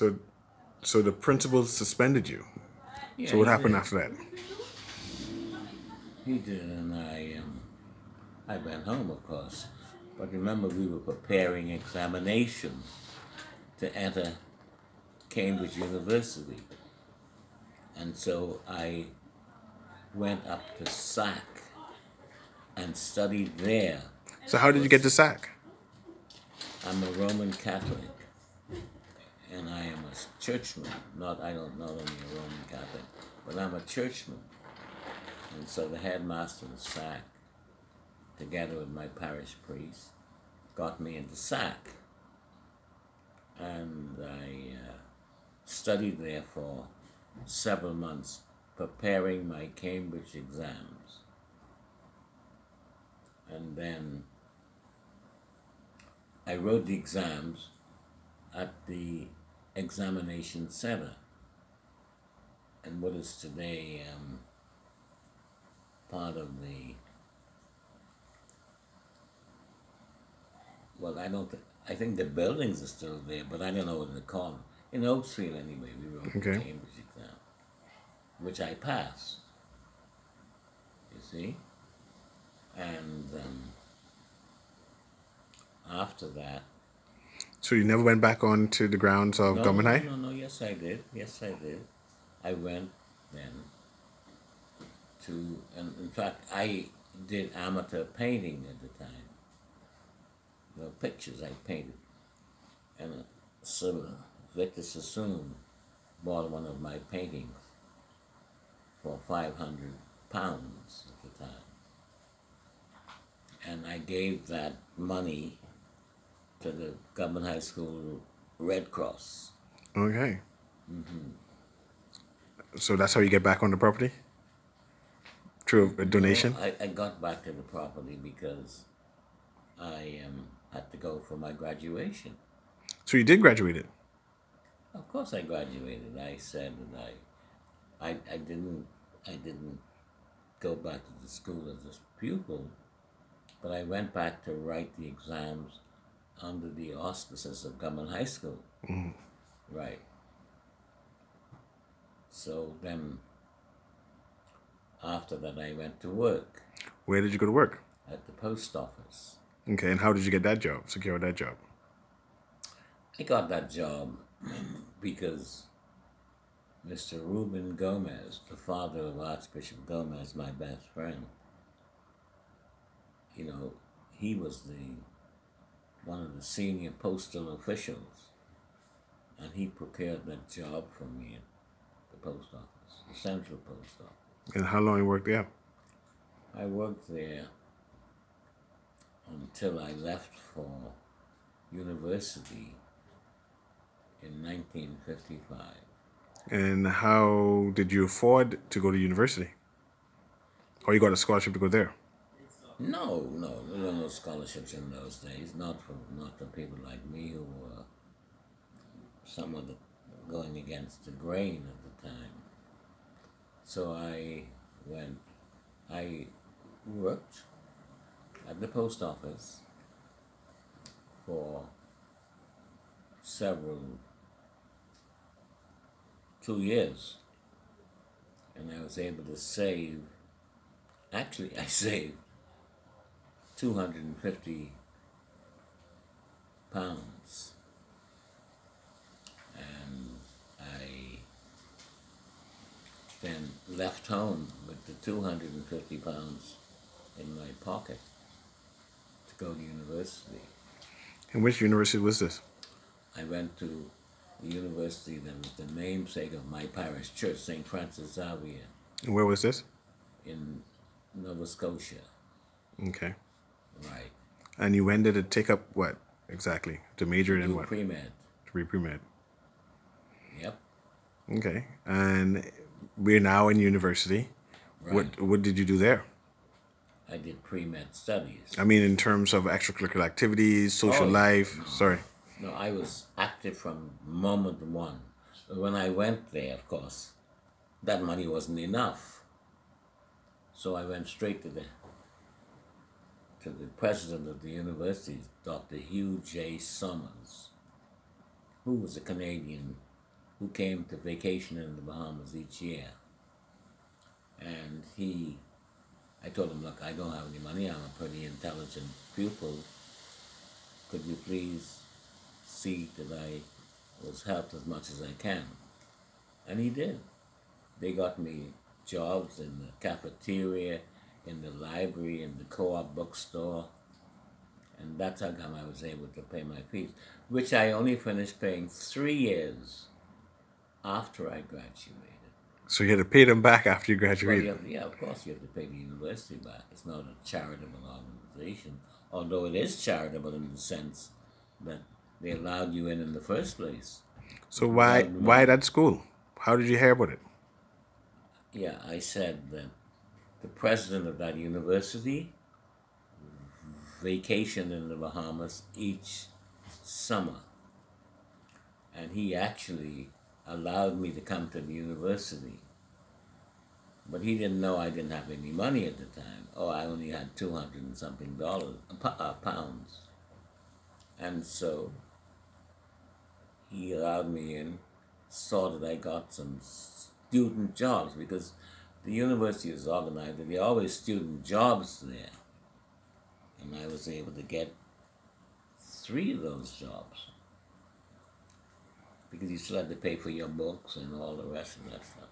So, so the principal suspended you. Yeah, So what he happened did. after that? He did, and I went home, of course. But remember, we were preparing examinations to enter Cambridge University, and so I went up to SAC and studied there. So how did For you get to SAC? I'm a Roman Catholic, and I am a churchman. I don't not only a Roman Catholic, but I'm a churchman. And so the headmaster of SAC, together with my parish priest, got me into SAC, and I studied there for several months, preparing my Cambridge exams, and then I wrote the exams at the examination center, and what is today part of the, well, I think the buildings are still there, but I don't know what they call them. In Oakfield, anyway, we wrote the Okay. Cambridge exam, which I passed, you see? And after that, So you never went back onto the grounds of no, Government no, High? no, no, yes, I did. Yes, I did. I went then and in fact, I did amateur painting at the time. Pictures I painted. And so Victor Sassoon bought one of my paintings for £500 at the time. And I gave that money to the Government High School Red Cross. Okay. So that's how you get back on the property? Through a donation? No, I got back to the property because I had to go for my graduation. So you did graduate it? Of course, I graduated. I said that I didn't go back to the school as a pupil, but I went back to write the exams under the auspices of Government High School. Right. So then, after that, I went to work Where did you go to work? at the post office. Okay, and how did you get that job? Secure that job? I got that job because Mr. Ruben Gomez, the father of Archbishop Gomez, my best friend, he was one of the senior postal officials, and he procured that job for me at the post office, the central post office. And how long you worked there? I worked there until I left for university in 1955. And how did you afford to go to university? Or you got a scholarship to go there? No, there were no scholarships in those days. Not for people like me who were somewhat going against the grain at the time. So I worked at the post office for 2 years, and I was able to save. Actually, I saved £250, and I then left home with the £250 in my pocket to go to university. And which university was this? I went to the university that was the namesake of my parish church, St. Francis Xavier, And where was this? in Nova Scotia. Okay. Right. And you ended to take up what exactly? To major in Do what? pre-med. To be pre-med. Yep. Okay. And we're now in university. Right. What did you do there? I did pre-med studies. I mean, in terms of extracurricular activities, social Oh, life. no. Sorry. No, I was active from moment one. When I went there, of course, that money wasn't enough. So I went straight to the president of the university, Dr. Hugh J. Summers, who was a Canadian who came to vacation in the Bahamas each year. And I told him, look, I don't have any money. I'm a pretty intelligent pupil. Could you please see that I was helped as much as I can? And he did. They got me jobs in the cafeteria, in the library, in the co-op bookstore. And that's how come I was able to pay my fees, which I only finished paying 3 years after I graduated. So you had to pay them back after you Well, graduated. yeah, of course you have to pay the university back. It's not a charitable organization, although it is charitable in the sense that they allowed you in the first place. So Without why money. that school? How did you hear about it? Yeah, I said that the president of that university vacationed in the Bahamas each summer. And he actually allowed me to come to the university. But he didn't know I didn't have any money at the time. Oh, I only had 200 and something pounds. And so he allowed me in, saw that I got some student jobs, because the university is organized and there are always student jobs there. And I was able to get 3 of those jobs, because you still had to pay for your books and all the rest of that stuff.